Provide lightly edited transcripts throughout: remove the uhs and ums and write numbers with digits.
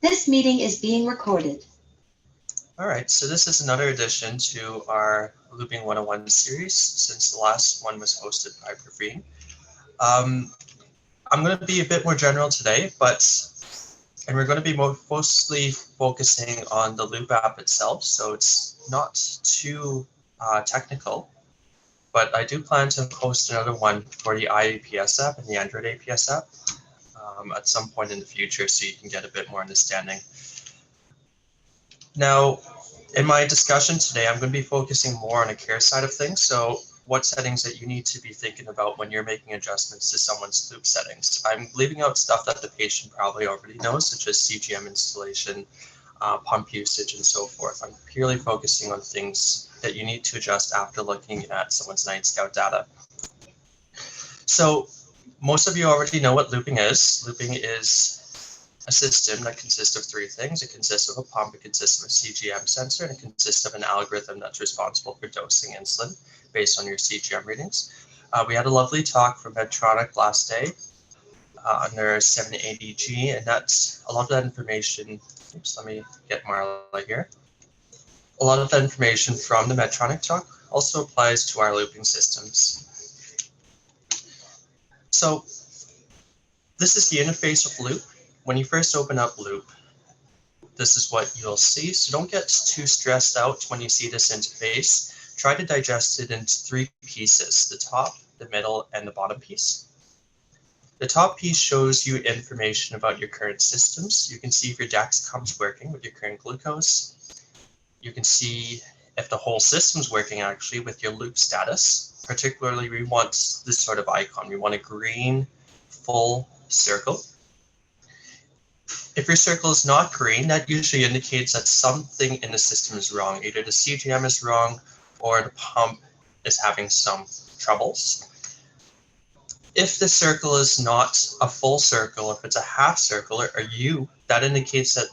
This meeting is being recorded. All right, so this is another addition to our Looping 101 series since the last one was hosted by Praveen. I'm going to be a bit more general today, and we're going to be mostly focusing on the Loop app itself, so it's not too technical, but I do plan to host another one for the iAPS app and the Android APS app at some point in the future so you can get a bit more understanding. Now, in my discussion today, I'm going to be focusing more on the care side of things. So what settings that you need to be thinking about when you're making adjustments to someone's Loop settings. I'm leaving out stuff that the patient probably already knows, such as CGM installation, pump usage, and so forth. I'm purely focusing on things that you need to adjust after looking at someone's Night Scout data. So most of you already know what looping is. Looping is a system that consists of three things. It consists of a pump, it consists of a CGM sensor, and it consists of an algorithm that's responsible for dosing insulin based on your CGM readings. We had a lovely talk from Medtronic last day on their 780G, and that's a lot of that information. Oops, let me get Marla here. A lot of that information from the Medtronic talk also applies to our looping systems. So this is the interface of Loop. When you first open up Loop, this is what you'll see. So don't get too stressed out when you see this interface. Try to digest it into three pieces: the top, the middle, and the bottom piece. The top piece shows you information about your current systems. You can see if your Dexcom's working with your current glucose. You can see if the whole system's working actually with your Loop status. Particularly, we want this sort of icon. We want a green full circle. If your circle is not green, that usually indicates that something in the system is wrong. Either the CGM is wrong or the pump is having some troubles. If the circle is not a full circle, if it's a half circle or a U, that indicates that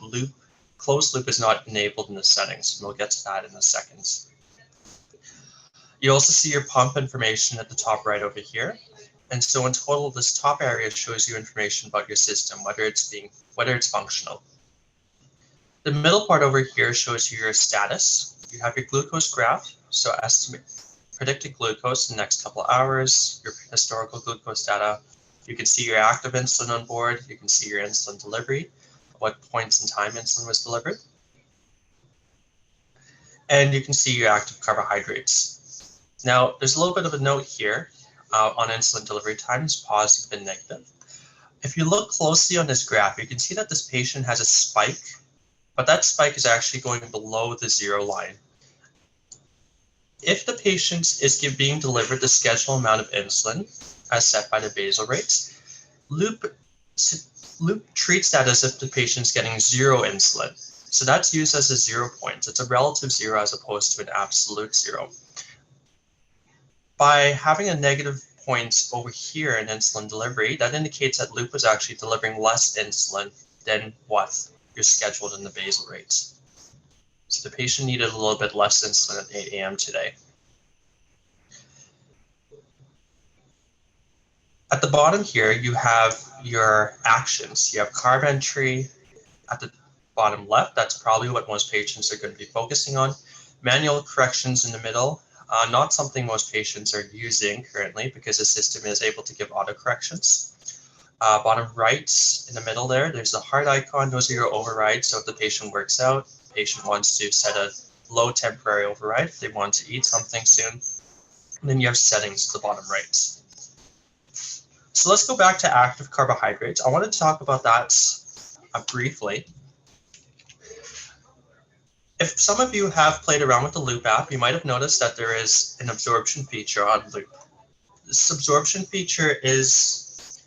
closed loop is not enabled in the settings. And we'll get to that in a second. You also see your pump information at the top right over here. And so in total, this top area shows you information about your system, whether it's functional. The middle part over here shows you your status. You have your glucose graph, so estimate predicted glucose in the next couple of hours, your historical glucose data. You can see your active insulin on board. You can see your insulin delivery, what points in time insulin was delivered. And you can see your active carbohydrates. Now, there's a little bit of a note here on insulin delivery times, positive and negative. If you look closely on this graph, you can see that this patient has a spike, but that spike is actually going below the zero line. If the patient is being delivered the scheduled amount of insulin, as set by the basal rates, Loop treats that as if the patient's getting zero insulin. So that's used as a 0 point. It's a relative zero as opposed to an absolute zero. By having a negative point over here in insulin delivery, that indicates that Loop is actually delivering less insulin than what you're scheduled in the basal rates. So the patient needed a little bit less insulin at 8 a.m. today. At the bottom here, you have your actions. You have carb entry at the bottom left. That's probably what most patients are going to be focusing on. Manual corrections in the middle. Not something most patients are using currently because the system is able to give auto corrections. Bottom right in the middle there's the heart icon. Those are your overrides. So if the patient works out, the patient wants to set a low temporary override if they want to eat something soon. And then you have settings to the bottom right. So let's go back to active carbohydrates. I want to talk about that briefly. If some of you have played around with the Loop app, you might have noticed that there is an absorption feature on Loop. This absorption feature is,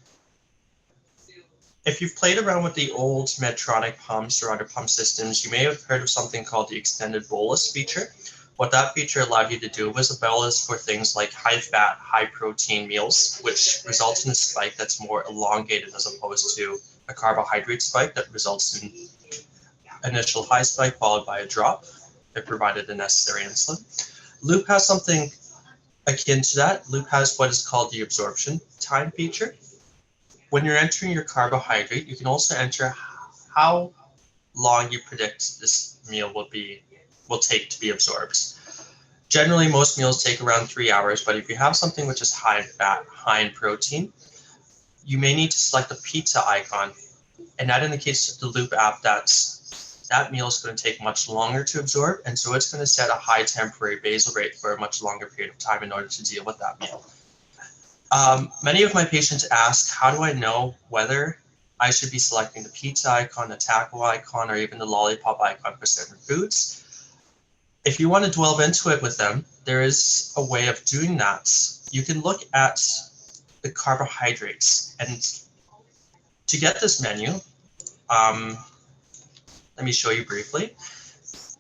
if you've played around with the old Medtronic pumps or other pump systems, you may have heard of something called the extended bolus feature. What that feature allowed you to do was a bolus for things like high-fat, high-protein meals, which results in a spike that's more elongated as opposed to a carbohydrate spike that results in initial high spike followed by a drop. It provided the necessary insulin. Loop has something akin to that. Loop has what is called the absorption time feature. When you're entering your carbohydrate, you can also enter how long you predict this meal will take to be absorbed. Generally, most meals take around 3 hours, but if you have something which is high in fat, high in protein, you may need to select the pizza icon, and that indicates to the Loop app that meal is going to take much longer to absorb, and so it's going to set a high temporary basal rate for a much longer period of time in order to deal with that meal. Many of my patients ask, how do I know whether I should be selecting the pizza icon, the taco icon, or even the lollipop icon for certain foods? If you want to delve into it with them, there is a way of doing that. You can look at the carbohydrates, and to get this menu, let me show you briefly.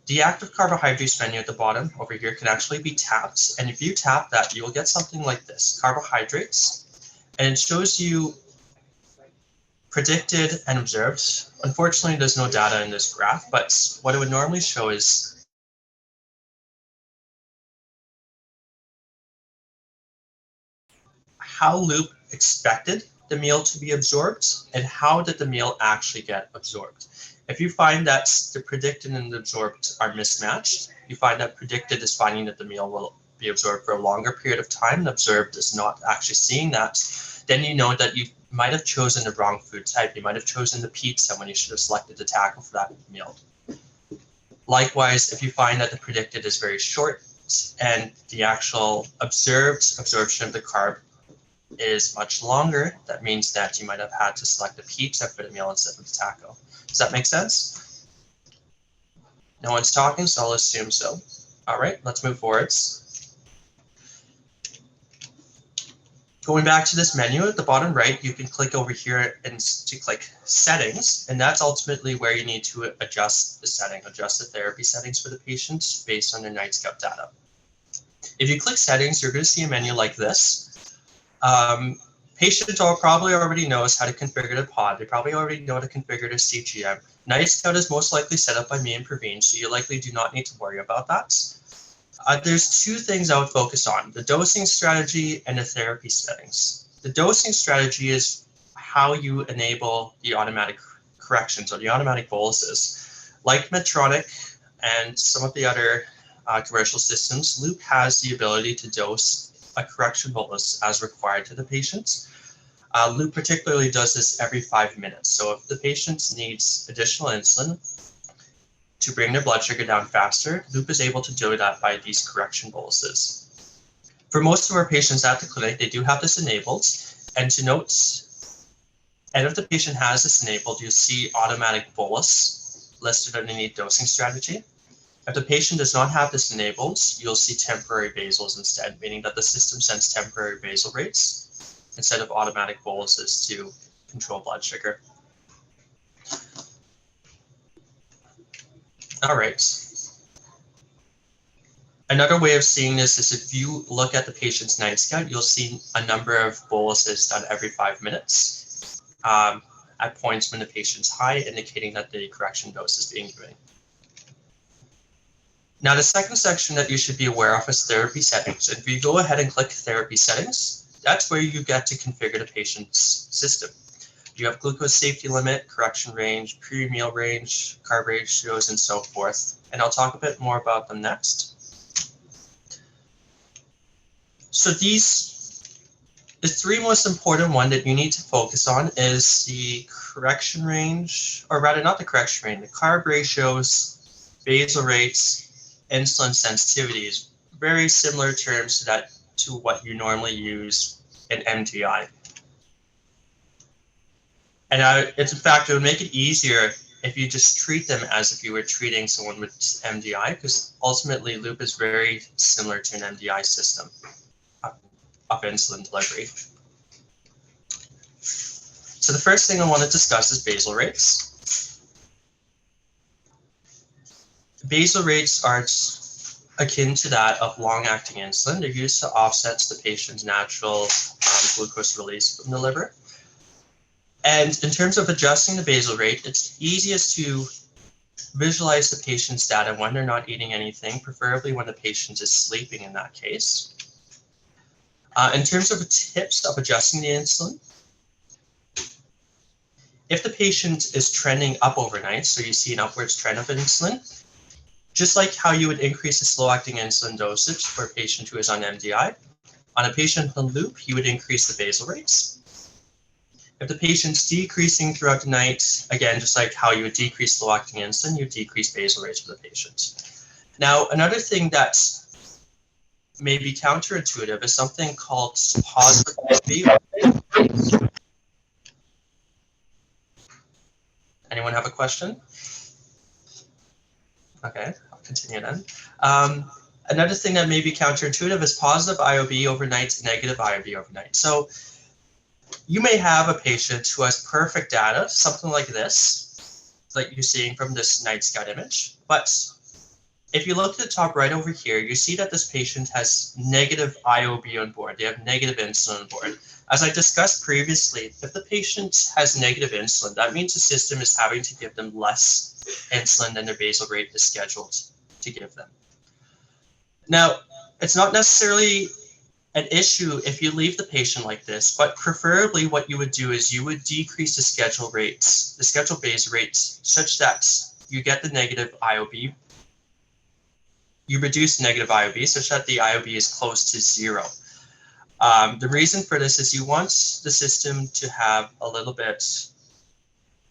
The active carbohydrates menu at the bottom over here can actually be tapped, and if you tap that, you will get something like this, carbohydrates, and it shows you predicted and observed. Unfortunately, there's no data in this graph, but what it would normally show is how Loop expected the meal to be absorbed and how did the meal actually get absorbed. If you find that the predicted and the absorbed are mismatched, you find that predicted is finding that the meal will be absorbed for a longer period of time and observed is not actually seeing that, then you know that you might have chosen the wrong food type. You might have chosen the pizza when you should have selected the taco for that meal. Likewise, if you find that the predicted is very short and the actual observed absorption of the carb is much longer, that means that you might have had to select a pizza for the meal instead of the taco. Does that make sense? No one's talking, so I'll assume so. All right, let's move forwards. Going back to this menu at the bottom right, you can click over here and to click settings, and that's ultimately where you need to adjust the setting, adjust the therapy settings for the patients based on their Night Scout data. If you click settings, you're going to see a menu like this. Patient probably already knows how to configure the pod. They probably already know how to configure the CGM. Night Scout is most likely set up by me and Praveen, so you likely do not need to worry about that. There's two things I would focus on, the dosing strategy and the therapy settings. The dosing strategy is how you enable the automatic corrections or the automatic boluses. Like Medtronic and some of the other commercial systems, Loop has the ability to dose a correction bolus as required to the patient. Loop particularly does this every 5 minutes. So if the patient needs additional insulin to bring their blood sugar down faster, Loop is able to do that by these correction boluses. For most of our patients at the clinic, they do have this enabled. And to note, and if the patient has this enabled, you'll see automatic bolus listed underneath dosing strategy. If the patient does not have this enabled, you'll see temporary basals instead, meaning that the system sends temporary basal rates instead of automatic boluses to control blood sugar. All right. Another way of seeing this is if you look at the patient's Night Scout, you'll see a number of boluses done every 5 minutes at points when the patient's high, indicating that the correction dose is being given. Now, the second section that you should be aware of is therapy settings. If you go ahead and click therapy settings, that's where you get to configure the patient's system. You have glucose safety limit, correction range, pre-meal range, carb ratios, and so forth. And I'll talk a bit more about them next. So the three most important one that you need to focus on is the correction range, or rather not the correction range, the carb ratios, basal rates, insulin sensitivity is very similar terms to what you normally use in MDI. And it's in fact, it would make it easier if you just treat them as if you were treating someone with MDI, because ultimately Loop is very similar to an MDI system of insulin delivery. So the first thing I want to discuss is basal rates. Basal rates are akin to that of long-acting insulin. They're used to offset the patient's natural glucose release from the liver. And in terms of adjusting the basal rate, it's easiest to visualize the patient's data when they're not eating anything, preferably when the patient is sleeping in that case. In terms of tips of adjusting the insulin, If the patient is trending up overnight, so you see an upwards trend of insulin, just like how you would increase the slow-acting insulin dosage for a patient who is on MDI, on a patient on loop, you would increase the basal rates. If the patient's decreasing throughout the night, again, just like how you would decrease slow-acting insulin, you decrease basal rates for the patient. Now, another thing that's maybe counterintuitive is something called positive IOB. Anyone have a question? Okay, I'll continue then. Another thing that may be counterintuitive is positive IOB overnight, negative IOB overnight. So you may have a patient who has perfect data, something like this, like you're seeing from this night scout image. But if you look at the top right over here, you see that this patient has negative IOB on board. They have negative insulin on board. As I discussed previously, if the patient has negative insulin, that means the system is having to give them less insulin than their basal rate is scheduled to give them. Now, it's not necessarily an issue if you leave the patient like this, but preferably what you would do is you would decrease the schedule rates, the schedule base rates, such that you get the negative IOB. You reduce negative IOB such that the IOB is close to zero. The reason for this is you want the system to have a little bit,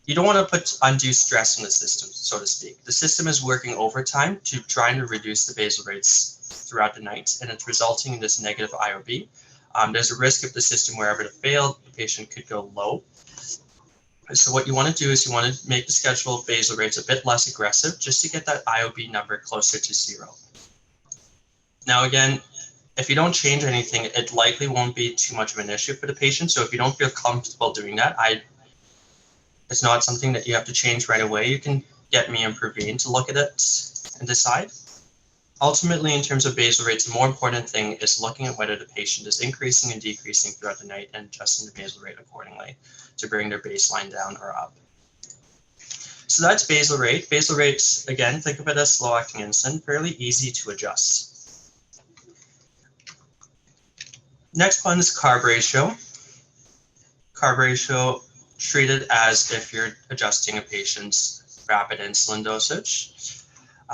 you don't want to put undue stress on the system, so to speak. The system is working overtime to trying to reduce the basal rates throughout the night, and it's resulting in this negative IOB. There's a risk if the system were ever to fail, the patient could go low. So what you want to do is you want to make the scheduled basal rates a bit less aggressive just to get that IOB number closer to zero. Now again, if you don't change anything, it likely won't be too much of an issue for the patient. So if you don't feel comfortable doing that, it's not something that you have to change right away. You can get me and Praveen to look at it and decide. Ultimately, in terms of basal rates, the more important thing is looking at whether the patient is increasing and decreasing throughout the night and adjusting the basal rate accordingly to bring their baseline down or up. So that's basal rate. Basal rates, again, think of it as slow-acting insulin, fairly easy to adjust. Next one is carb ratio. Carb ratio, treated as if you're adjusting a patient's rapid insulin dosage.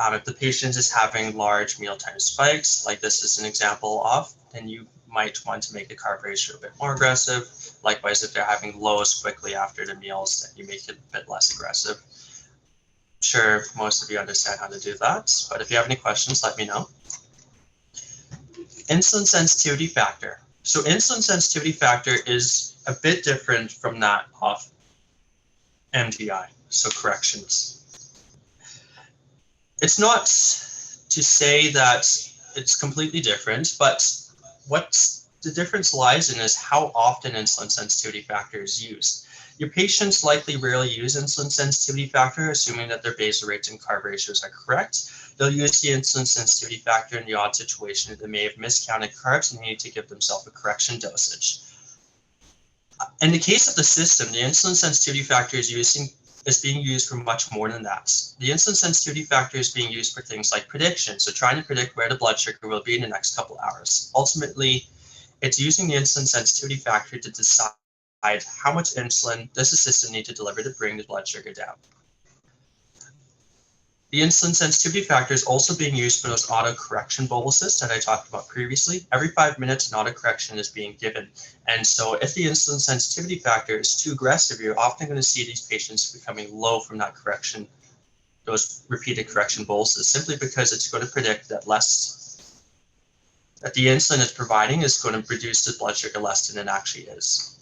If the patient is having large mealtime spikes, like this is an example of, then you might want to make the carb ratio a bit more aggressive. Likewise, if they're having lows quickly after the meals, then you make it a bit less aggressive. I'm sure most of you understand how to do that, but if you have any questions, let me know. Insulin sensitivity factor. So insulin sensitivity factor is a bit different from that of MDI, so corrections. It's not to say that it's completely different, but what the difference lies in is how often insulin sensitivity factor is used. Your patients likely rarely use insulin sensitivity factor, assuming that their basal rates and carb ratios are correct. They'll use the insulin sensitivity factor in the odd situation that they may have miscounted carbs and need to give themselves a correction dosage. In the case of the system, the insulin sensitivity factor is being used for much more than that. The insulin sensitivity factor is being used for things like prediction, so trying to predict where the blood sugar will be in the next couple hours. Ultimately, it's using the insulin sensitivity factor to decide how much insulin does the system need to deliver to bring the blood sugar down. The insulin sensitivity factor is also being used for those auto-correction boluses that I talked about previously. Every 5 minutes, an auto-correction is being given. And so if the insulin sensitivity factor is too aggressive, you're often going to see these patients becoming low from that correction, those repeated correction boluses, simply because it's going to predict that the insulin it's providing is going to reduce the blood sugar less than it actually is.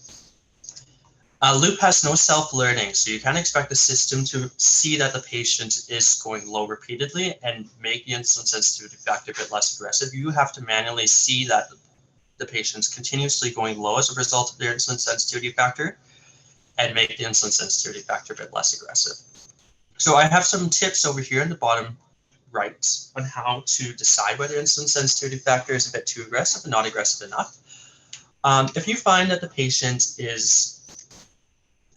Loop has no self-learning, so you can't expect the system to see that the patient is going low repeatedly and make the insulin sensitivity factor a bit less aggressive. You have to manually see that the patient's continuously going low as a result of their insulin sensitivity factor and make the insulin sensitivity factor a bit less aggressive. So I have some tips over here in the bottom right on how to decide whether insulin sensitivity factor is a bit too aggressive and not aggressive enough. If you find that the patient is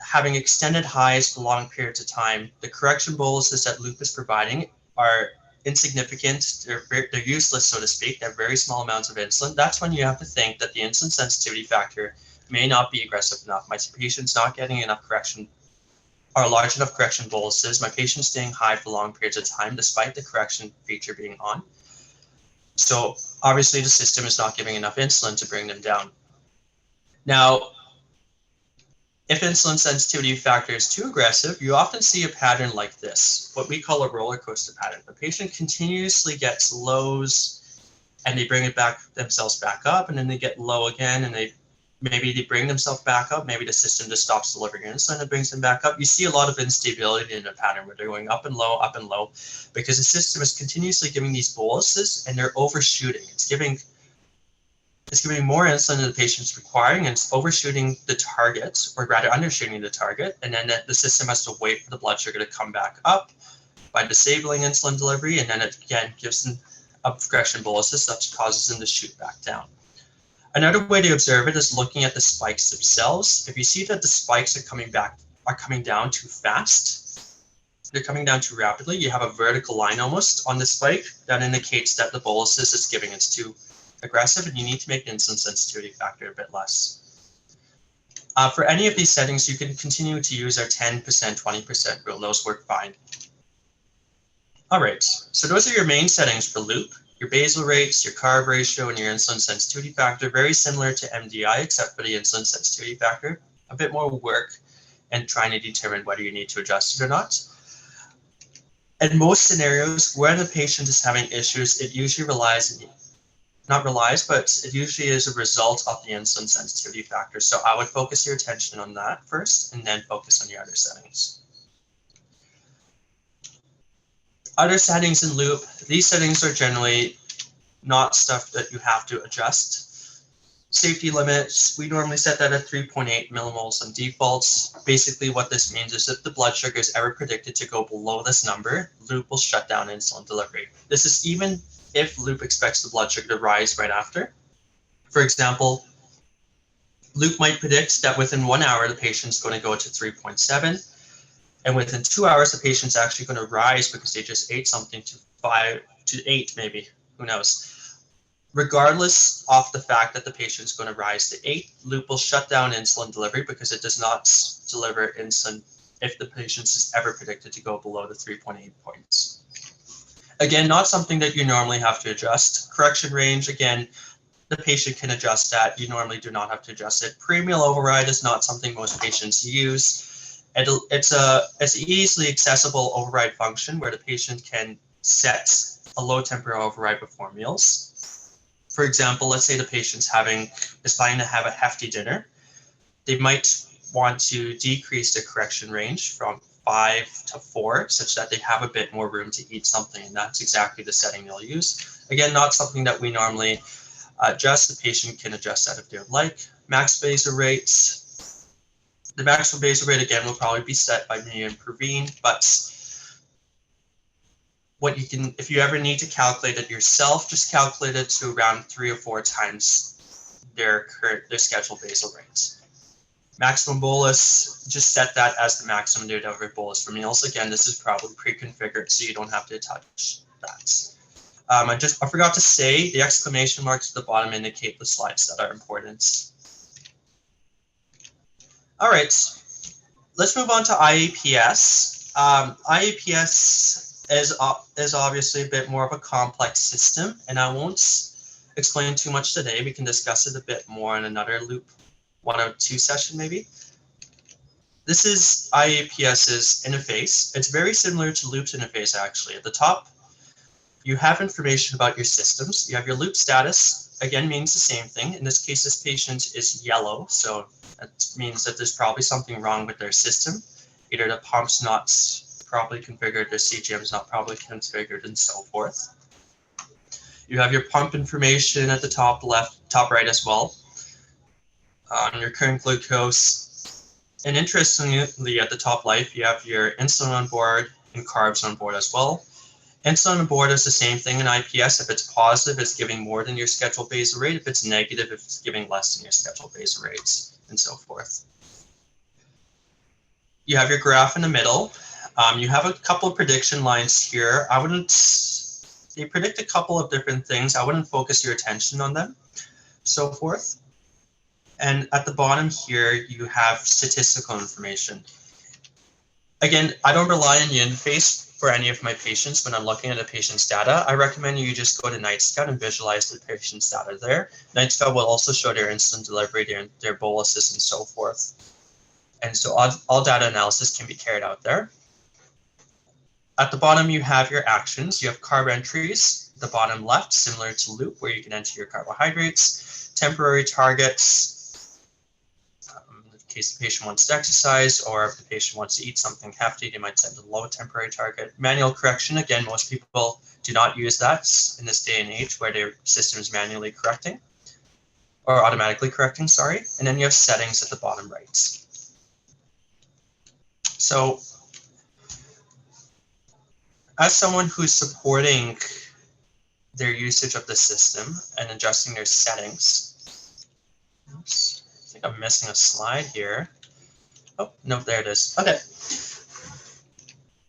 having extended highs for long periods of time, the correction boluses that Loop is providing are insignificant. They're useless, so to speak. They have very small amounts of insulin. That's when you have to think that the insulin sensitivity factor may not be aggressive enough. My patient's not getting enough correction are large enough correction boluses, my patient's staying high for long periods of time despite the correction feature being on. So obviously the system is not giving enough insulin to bring them down. Now, if insulin sensitivity factor is too aggressive, you often see a pattern like this, what we call a roller coaster pattern. The patient continuously gets lows and they bring it themselves back up, and then they get low again, and maybe they bring themselves back up. Maybe the system just stops delivering insulin and brings them back up. You see a lot of instability in the pattern where they're going up and low, because the system is continuously giving these boluses and they're overshooting. It's giving more insulin than the patient's requiring, and it's overshooting the target, or rather undershooting the target, and then the system has to wait for the blood sugar to come back up by disabling insulin delivery, and then it again gives them a progression boluses, which causes them to shoot back down. Another way to observe it is looking at the spikes themselves. If you see that the spikes are coming down too fast, they're coming down too rapidly, you have a vertical line almost on the spike, that indicates that the boluses it's giving is too aggressive, and you need to make the insulin sensitivity factor a bit less. For any of these settings, you can continue to use our 10%, 20% rule. Those work fine. All right, so those are your main settings for loop. Your basal rates, your carb ratio, and your insulin sensitivity factor, very similar to MDI, except for the insulin sensitivity factor. A bit more work and trying to determine whether you need to adjust it or not. In most scenarios, where the patient is having issues, it usually it usually is a result of the insulin sensitivity factor. So I would focus your attention on that first, and then focus on the other settings. Other settings in loop, these settings are generally not stuff that you have to adjust. Safety limits, we normally set that at 3.8 millimoles on defaults. Basically what this means is if the blood sugar is ever predicted to go below this number, loop will shut down insulin delivery. This is even if loop expects the blood sugar to rise right after. For example, loop might predict that within 1 hour, the patient's going to go to 3.7. And within 2 hours, the patient's actually going to rise because they just ate something to 5 to 8, maybe, who knows. Regardless of the fact that the patient's going to rise to 8, loop will shut down insulin delivery because it does not deliver insulin if the patient is ever predicted to go below the 3.8 points. Again, not something that you normally have to adjust. Correction range, again, the patient can adjust that. You normally do not have to adjust it. Premial override is not something most patients use. It's an easily accessible override function where the patient can set a low temperature override before meals. For example, let's say the patient's is planning to have a hefty dinner. They might want to decrease the correction range from 5 to 4 such that they have a bit more room to eat something, and that's exactly the setting they'll use. Again, not something that we normally adjust. The patient can adjust that if they would like. Max basal rates. The maximum basal rate, again, will probably be set by me and Praveen, but if you ever need to calculate it yourself, just calculate it to around 3 or 4 times their scheduled basal rates. Maximum bolus, just set that as the maximum daily delivery bolus for meals. Again, this is probably pre-configured, so you don't have to touch that. I forgot to say the exclamation marks at the bottom indicate the slides that are important. All right, let's move on to iAPS. iAPS is obviously a bit more of a complex system, and I won't explain too much today. We can discuss it a bit more in another loop 102 session maybe. This is iAPS's interface. It's very similar to Loop's interface actually. At the top, you have information about your systems. You have your loop status, again means the same thing. In this case, this patient is yellow, so that means that there's probably something wrong with their system. Either the pump's not properly configured, their CGM is not properly configured, and so forth. You have your pump information at the top left, top right as well, on your current glucose. And interestingly, at the top left, you have your insulin on board and carbs on board as well. Insulin on board is the same thing in IPS. If it's positive, it's giving more than your scheduled basal rate. If it's negative, it's giving less than your scheduled basal rates, and so forth. You have your graph in the middle. You have a couple of prediction lines here. They predict a couple of different things. I wouldn't focus your attention on them, so forth. And at the bottom here, you have statistical information. Again, I don't rely on the interface for any of my patients when I'm looking at a patient's data. I recommend you just go to Nightscout and visualize the patient's data there. Nightscout will also show their insulin delivery, their boluses, and so forth. And so all data analysis can be carried out there. At the bottom, you have your actions. You have carb entries. The bottom left, similar to Loop, where you can enter your carbohydrates, temporary targets, in case the patient wants to exercise, or if the patient wants to eat something hefty, they might set a low temporary target. Manual correction, again, most people do not use that in this day and age where their system is manually correcting, or automatically correcting, sorry. And then you have settings at the bottom right. So as someone who's supporting their usage of the system and adjusting their settings, oops, I think I'm missing a slide here. Oh, no, there it is. Okay.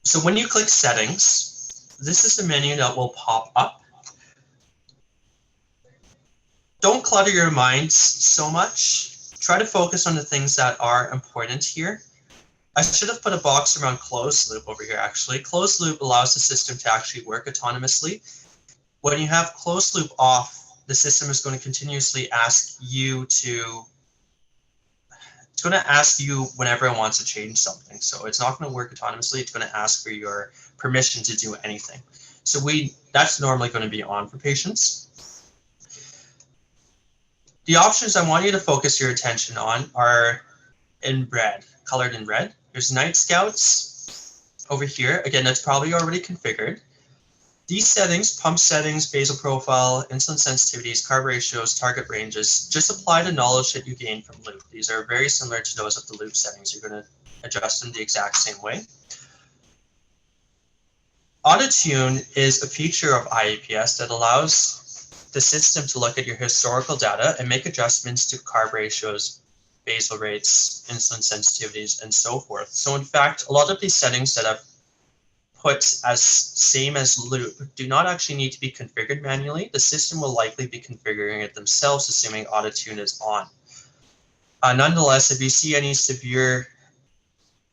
So when you click settings, this is the menu that will pop up. Don't clutter your minds so much. Try to focus on the things that are important here. I should have put a box around closed loop over here, actually. Closed loop allows the system to actually work autonomously. When you have closed loop off, the system is going to continuously ask you to, it's going to ask you whenever it wants to change something. So it's not going to work autonomously. It's going to ask for your permission to do anything. So that's normally going to be on for patients. The options I want you to focus your attention on are in red, colored in red. There's Night Scouts over here. Again, that's probably already configured. These settings, pump settings, basal profile, insulin sensitivities, carb ratios, target ranges, just apply the knowledge that you gain from Loop. These are very similar to those of the Loop settings. You're going to adjust them the exact same way. Auto-tune is a feature of iAPS that allows the system to look at your historical data and make adjustments to carb ratios, basal rates, insulin sensitivities, and so forth. So in fact, a lot of these settings that I've put as same as Loop do not actually need to be configured manually. The system will likely be configuring it themselves, assuming auto-tune is on. Nonetheless, if you see any severe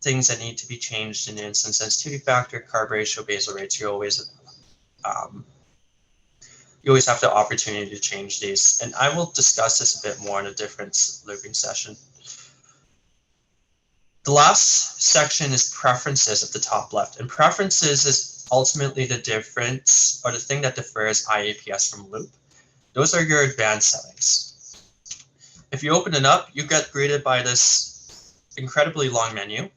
things that need to be changed in the insulin sensitivity factor, carb ratio, basal rates, you always have the opportunity to change these. And I will discuss this a bit more in a different looping session. The last section is preferences at the top left. And preferences is ultimately the difference, or the thing that differs iAPS from Loop. Those are your advanced settings. If you open it up, you get greeted by this incredibly long menu.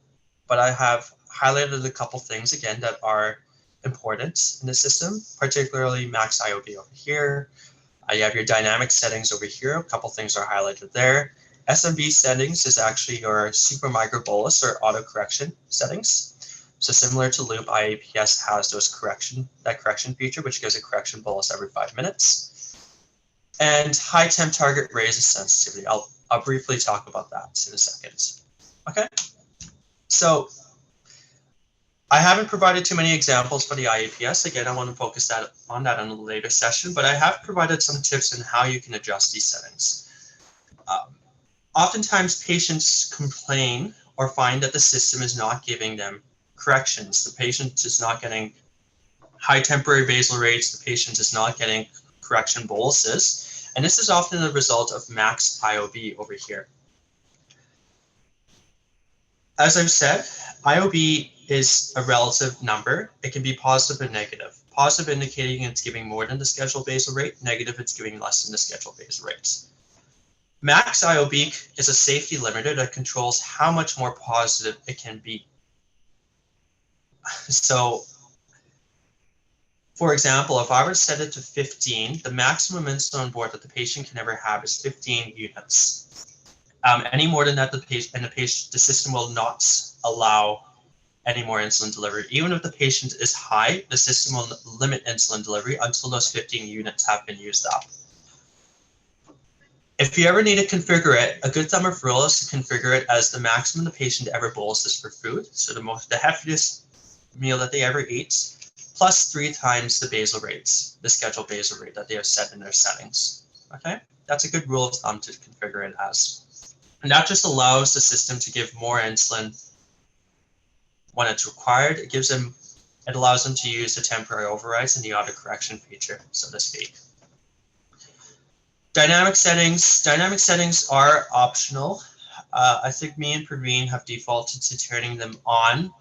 But I have highlighted a couple things, again, that are important in the system, particularly max IOB over here. You have your dynamic settings over here. A couple things are highlighted there. SMB settings is actually your super micro bolus or auto correction settings. So similar to Loop, iAPS has that correction feature, which gives a correction bolus every 5 minutes. And high temp target raises sensitivity. I'll briefly talk about that in a second. Okay. So I haven't provided too many examples for the iAPS. Again, I want to focus on that in a later session, but I have provided some tips on how you can adjust these settings. Oftentimes, patients complain or find that the system is not giving them corrections. The patient is not getting high temporary basal rates. The patient is not getting correction boluses. And this is often the result of max IOB over here. As I've said, IOB is a relative number. It can be positive or negative. Positive indicating it's giving more than the scheduled basal rate. Negative, it's giving less than the scheduled basal rates. Max IOB is a safety limiter that controls how much more positive it can be. So, for example, if I were to set it to 15, the maximum insulin on board that the patient can ever have is 15 units. Any more than that, the system will not allow any more insulin delivery. Even if the patient is high, the system will limit insulin delivery until those 15 units have been used up. If you ever need to configure it, a good thumb of rule is to configure it as the maximum the patient ever boluses for food, so the heftiest meal that they ever eat, plus 3 times the basal rates, the scheduled basal rate that they have set in their settings. Okay, that's a good rule of thumb to configure it as. And that just allows the system to give more insulin when it's required. It allows them to use the temporary overrides and the auto correction feature, so to speak. Dynamic settings are optional. I think me and Praveen have defaulted to turning them on.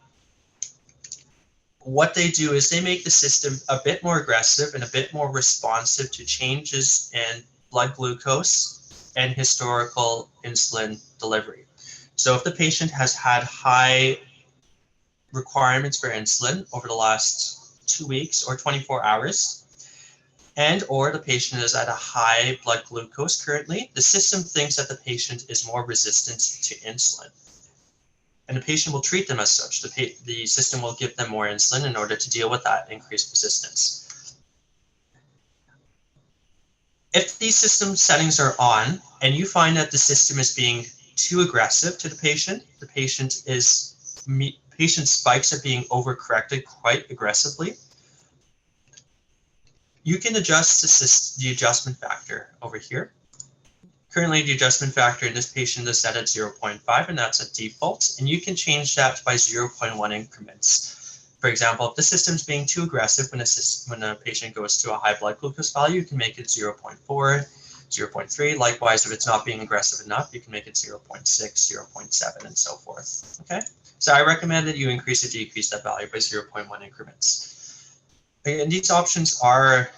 What they do is they make the system a bit more aggressive and a bit more responsive to changes in blood glucose and historical insulin delivery. So if the patient has had high requirements for insulin over the last 2 weeks or 24 hours, and or the patient is at a high blood glucose currently, the system thinks that the patient is more resistant to insulin. And the patient will treat them as such. The system will give them more insulin in order to deal with that increased resistance. If these system settings are on and you find that the system is being too aggressive to the patient spikes are being overcorrected quite aggressively, you can adjust the adjustment factor over here. Currently, the adjustment factor in this patient is set at 0.5, and that's a default, and you can change that by 0.1 increments. For example, if the system's being too aggressive when a patient goes to a high blood glucose value, you can make it 0.4, 0.3. Likewise, if it's not being aggressive enough, you can make it 0.6, 0.7, and so forth. Okay, so I recommend that you increase or decrease that value by 0.1 increments. And these options are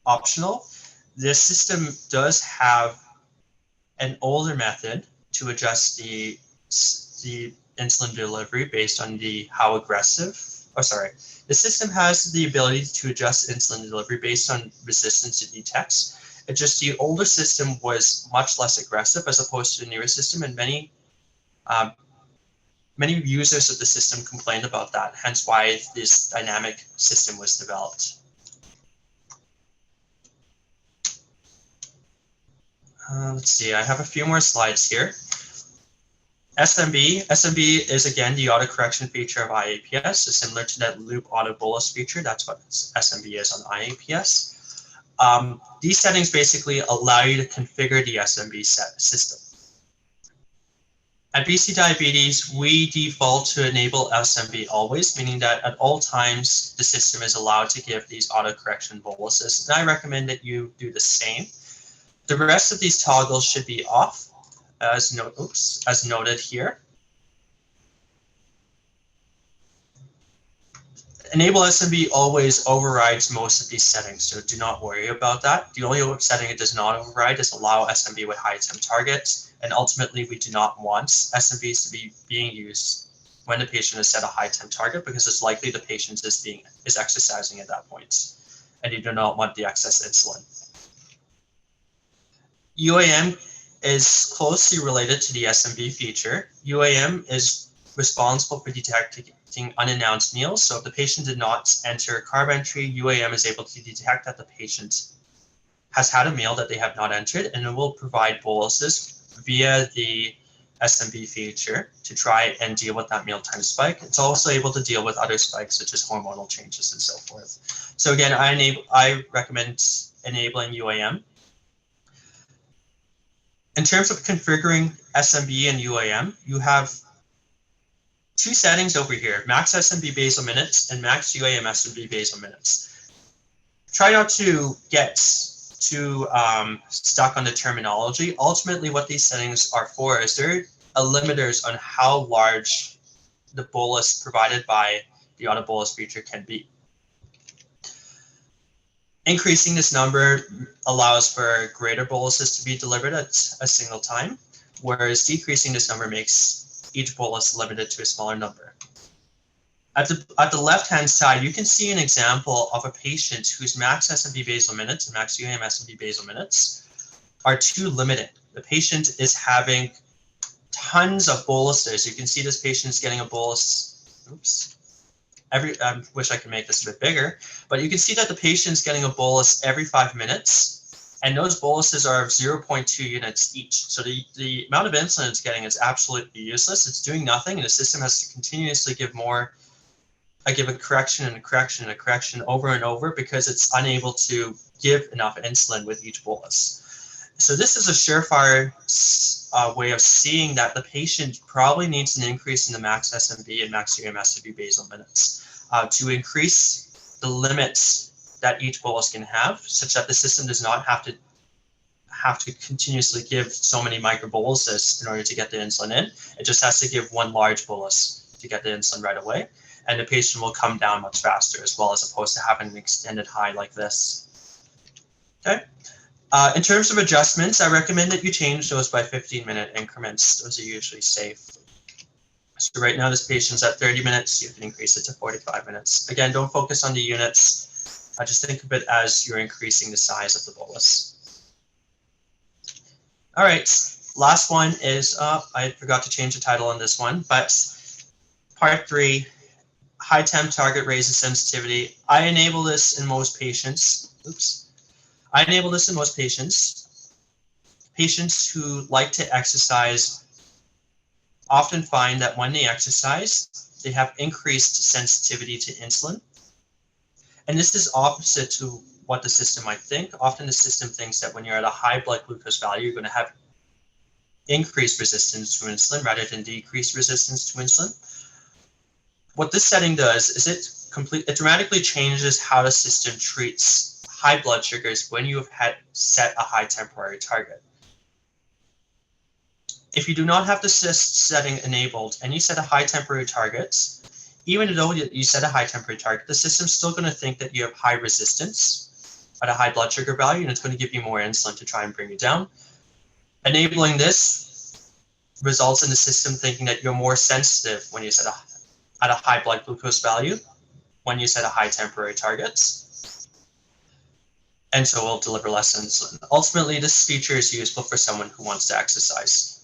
optional. This system does have an older method to adjust the insulin delivery based on how aggressive. The system has the ability to adjust insulin delivery based on resistance it detects. It's just the older system was much less aggressive as opposed to the newer system, and many users of the system complained about that, hence why this dynamic system was developed. Let's see, I have a few more slides here. SMB is again the auto correction feature of iAPS, so similar to that loop auto bolus feature. That's what SMB is on iAPS. These settings basically allow you to configure the SMB system. At BC Diabetes, we default to enable SMB always, meaning that at all times the system is allowed to give these auto correction boluses, and I recommend that you do the same. The rest of these toggles should be off, as noted here. Enable SMB always overrides most of these settings, so do not worry about that. The only setting it does not override is allow SMB with high temp targets, and ultimately we do not want SMBs to be being used when the patient is set a high temp target, because it's likely the patient is exercising at that point, and you do not want the excess insulin. UAM is closely related to the SMB feature. UAM is responsible for detecting unannounced meals. So if the patient did not enter carb entry, UAM is able to detect that the patient has had a meal that they have not entered, and it will provide boluses via the SMB feature to try and deal with that mealtime spike. It's also able to deal with other spikes such as hormonal changes and so forth. So again, I recommend enabling UAM. In terms of configuring SMB and UAM, you have two settings over here, max SMB basal minutes and max UAM SMB basal minutes. Try not to get too stuck on the terminology. Ultimately, what these settings are for is they're limiters on how large the bolus provided by the auto bolus feature can be. Increasing this number allows for greater boluses to be delivered at a single time, whereas decreasing this number makes each bolus limited to a smaller number. At the left-hand side, you can see an example of a patient whose max SMB basal minutes and max UAM SMB basal minutes are too limited. The patient is having tons of boluses. You can see this patient is getting a bolus. Oops. I wish I could make this a bit bigger, but you can see that the patient's getting a bolus every 5 minutes, and those boluses are of 0.2 units each. So the amount of insulin it's getting is absolutely useless. It's doing nothing, and the system has to continuously give a correction and a correction and a correction over and over because it's unable to give enough insulin with each bolus. So this is a surefire way of seeing that the patient probably needs an increase in the max SMB and max serum SMB basal minutes to increase the limits that each bolus can have, such that the system does not have to continuously give so many microboluses in order to get the insulin in. It just has to give one large bolus to get the insulin right away, and the patient will come down much faster as well, as opposed to having an extended high like this. Okay. In terms of adjustments, I recommend that you change those by 15-minute increments. Those are usually safe. So right now this patient's at 30 minutes, you can increase it to 45 minutes. Again, don't focus on the units. Just think of it as you're increasing the size of the bolus. All right, last one is, I forgot to change the title on this one, but part 3, high temp target raises sensitivity. I enable this in most patients. I enable this in most patients. Patients who like to exercise often find that when they exercise, they have increased sensitivity to insulin. And this is opposite to what the system might think. Often the system thinks that when you're at a high blood glucose value, you're going to have increased resistance to insulin rather than decreased resistance to insulin. What this setting does is it dramatically changes how the system treats high blood sugars when you have set a high temporary target. If you do not have the setting enabled and you set a high temporary target, even though you set a high temporary target, the system's still going to think that you have high resistance at a high blood sugar value, and it's going to give you more insulin to try and bring you down. Enabling this results in the system thinking that you're more sensitive when you set at a high blood glucose value when you set a high temporary target. And so will deliver less insulin. Ultimately, this feature is useful for someone who wants to exercise.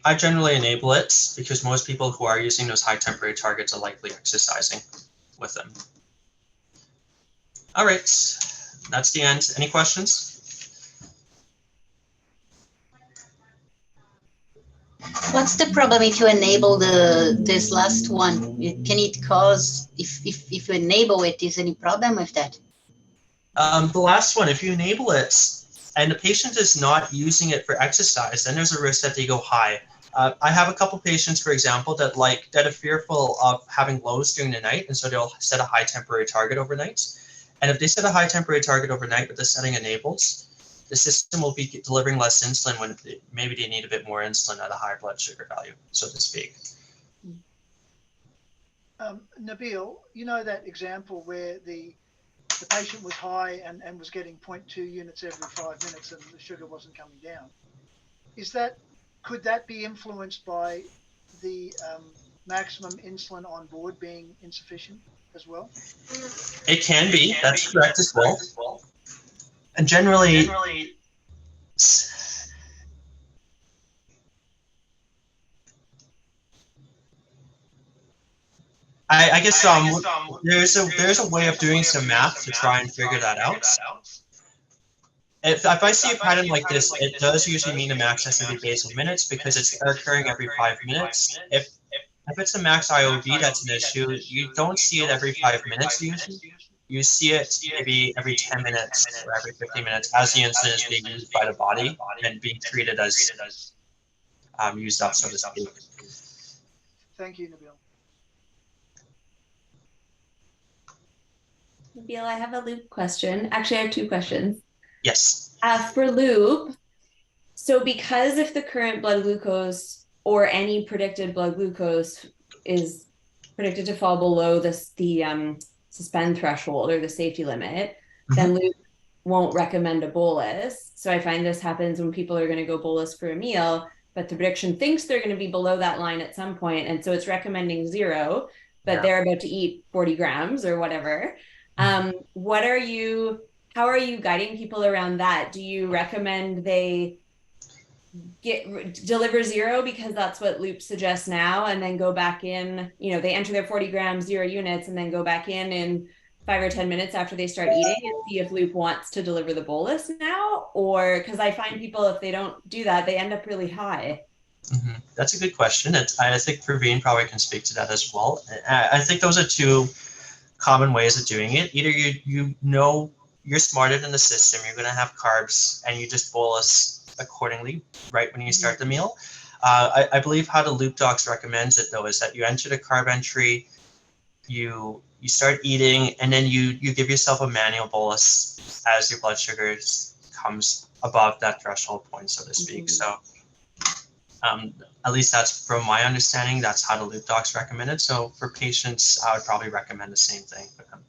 I generally enable it because most people who are using those high temporary targets are likely exercising with them. All right, that's the end. Any questions? What's the problem if you enable this last one? Can it cause, if you enable it, is any problem with that? The last one, if you enable it and the patient is not using it for exercise, then there's a risk that they go high. I have a couple patients, for example, that are fearful of having lows during the night, and so they'll set a high temporary target overnight. And if they set a high temporary target overnight with the setting enabled, the system will be delivering less insulin when maybe they need a bit more insulin at a high blood sugar value, so to speak. Nabil, you know that example where the patient was high and was getting 0.2 units every 5 minutes and the sugar wasn't coming down. Could that be influenced by the maximum insulin on board being insufficient as well? It can be, that's correct as well. And generally I guess there's a way of doing some math to try and figure that out. If I see a pattern like this, it does usually mean a max SMB basal minutes because it's occurring every 5 minutes. If it's a max IOV that's an issue, you don't see it every 5 minutes usually. You see it maybe every 10 minutes or every 15 minutes as the insulin is being used by the body and being treated as used up, so to speak. Thank you, Nabil. Nabil, I have a Loop question. Actually, I have 2 questions. Yes. For Loop, so because if the current blood glucose or any predicted blood glucose is predicted to fall below the suspend threshold or the safety limit, then Loop won't recommend a bolus. So I find this happens when people are going to go bolus for a meal, but the prediction thinks they're going to be below that line at some point, and so it's recommending 0, but they're about to eat 40 grams or whatever. How are you guiding people around that? Do you recommend they deliver 0 because that's what Loop suggests now, and then go back in, they enter their 40 grams, 0 units, and then go back in 5 or 10 minutes after they start eating and see if Loop wants to deliver the bolus now? Or, because I find people, if they don't do that, they end up really high. That's a good question. I think Praveen probably can speak to that as well. I think those are 2 common ways of doing it. Either you know you're smarter than the system. You're going to have carbs, and you just bolus accordingly right when you start the meal. I believe how the Loop Docs recommends it, though, is that you enter the carb entry, you start eating, and then you give yourself a manual bolus as your blood sugar comes above that threshold point, so to speak. So at least that's from my understanding, that's how the Loop Docs recommend it. So for patients, I would probably recommend the same thing for them.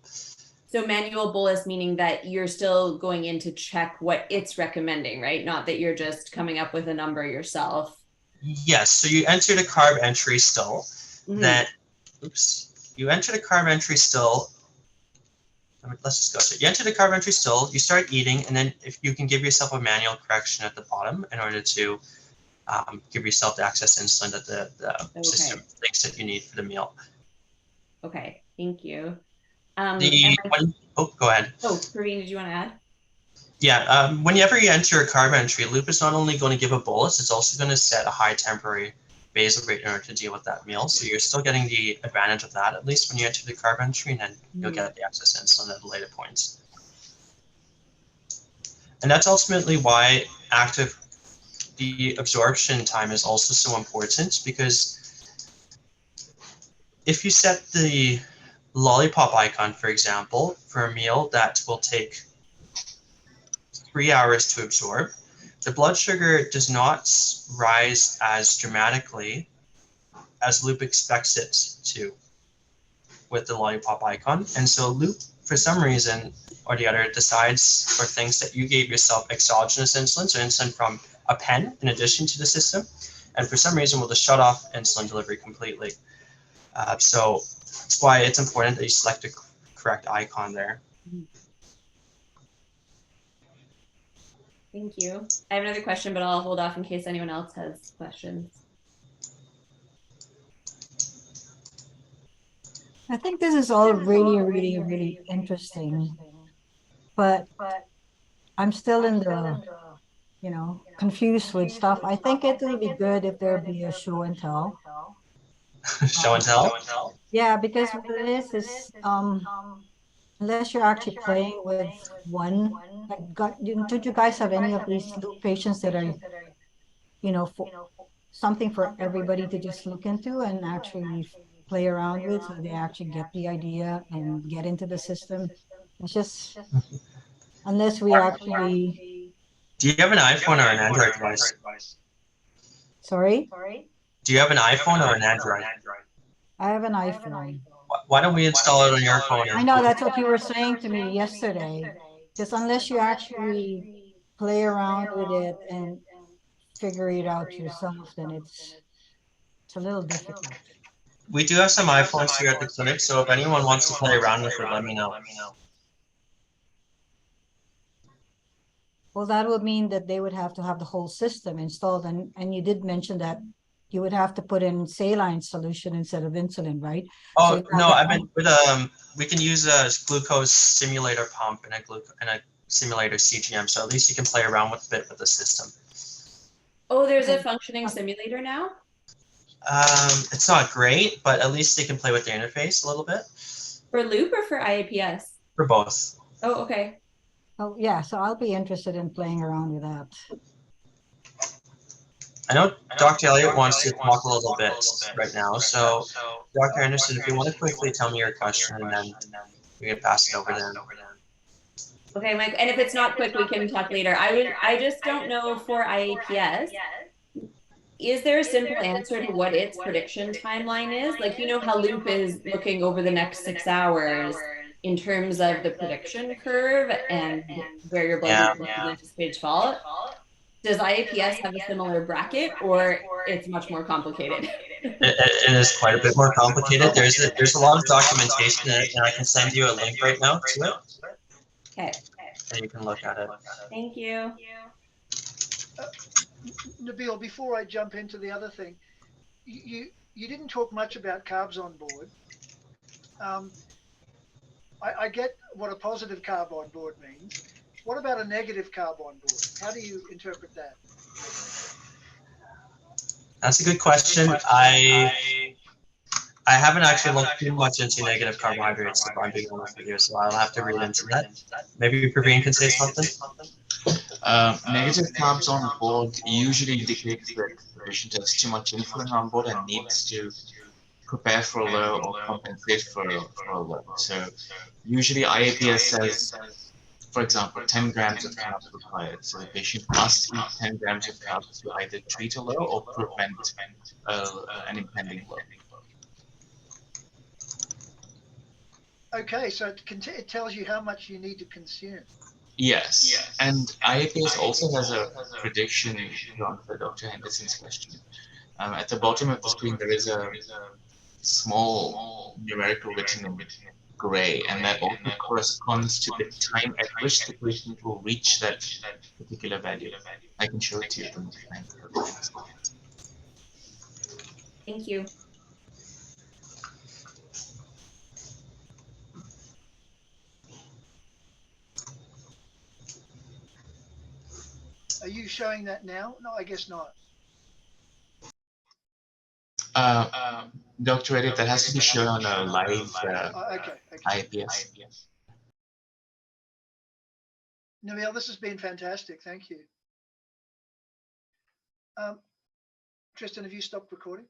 So manual bolus, meaning that you're still going in to check what it's recommending, right? Not that you're just coming up with a number yourself. Yes, so you enter the carb entry still. Then, you enter the carb entry still. Let's just go through. You enter the carb entry still, you start eating, and then if you can give yourself a manual correction at the bottom in order to give yourself the excess insulin that the system thinks that you need for the meal. Okay, thank you. Go ahead. Oh, Praveen, did you want to add? Yeah, whenever you enter a carb entry, Loop is not only going to give a bolus, it's also going to set a high temporary basal rate in order to deal with that meal. So you're still getting the advantage of that, at least when you enter the carb entry, and then you'll get the excess insulin at the later points. And that's ultimately why the absorption time is also so important, because if you set the lollipop icon, for example, for a meal that will take 3 hours to absorb, the blood sugar does not rise as dramatically as Loop expects it to with the lollipop icon. And so Loop, for some reason or the other, decides or thinks that you gave yourself exogenous insulin, so insulin from a pen in addition to the system, and for some reason will just shut off insulin delivery completely. So that's why it's important that you select the correct icon there. Thank you. I have another question, but I'll hold off in case anyone else has questions. I think this is all really interesting, but I'm still in the, confused with stuff. I think it will be good if there be a show and tell. Show and tell? Yeah, because what it is unless you're actually playing with one, don't you guys have any of these Loop patients that are, for something for everybody to just look into and actually play around with, so they actually get the idea and get into the system? It's just, unless we actually... Do you have an iPhone or an Android device? Sorry? Do you have an iPhone or an Android? I have an iPhone. Why don't we install it on your phone? I know, that's what you were saying to me yesterday. Just unless you actually play around with it and figure it out yourself, then it's a little difficult. We do have some iPhones here at the clinic, so if anyone wants to play around with it, let me know. Well, that would mean that they would have to have the whole system installed, and you did mention that you would have to put in saline solution instead of insulin, right? Oh, So no, I meant with we can use a glucose simulator pump and a simulator CGM, so at least you can play around with a bit with the system. Oh, there's a functioning simulator now? It's not great, but at least they can play with the interface a little bit. For Loop or for iAPS? For both. Oh, okay. Oh, yeah, so I'll be interested in playing around with that. I know Dr. Elliott wants to talk a little bit right now, so Dr. Anderson, if you want to quickly tell me your question, and then we can pass it over then. Okay, Mike, and if it's not quick, we can talk later. I just don't know for iAPS, is there a simple answer to what its prediction timeline is? Like, you know how Loop is looking over the next 6 hours in terms of the prediction curve and where your blood glucose is anticipated to fall. Does iAPS have a similar bracket, or it's much more complicated? It is quite a bit more complicated. There's a lot of documentation in it, and I can send you a link right now to it. Okay. And you can look at it. Thank you. Nabil, before I jump into the other thing, you didn't talk much about carbs on board. I get what a positive carb on board means. What about a negative carb on board? How do you interpret that? That's a good question. I haven't actually looked too much into negative carbohydrates, if I'm being honest with you, so I'll have to read into that. Maybe Praveen can say something. Negative carbs on board usually indicates that the patient has too much insulin on board and needs to prepare for a low or compensate for a low. So usually iAPS says, for example, 10 grams of carbs required. So the patient must eat 10 grams of carbs to either treat a low or prevent an impending low. Okay, so it tells you how much you need to consume. Yes, and iAPS also has a prediction to answer Dr. Henderson's question. At the bottom of the screen, there is a small numerical written in gray, and that also corresponds to the time at which the patient will reach that particular value. I can show it to you the next time. Thank you. Are you showing that now? No, I guess not. Dr. Reddy, that has to be shown on a live Okay. iAPS. Nabil, this has been fantastic. Thank you. Tristan, have you stopped recording?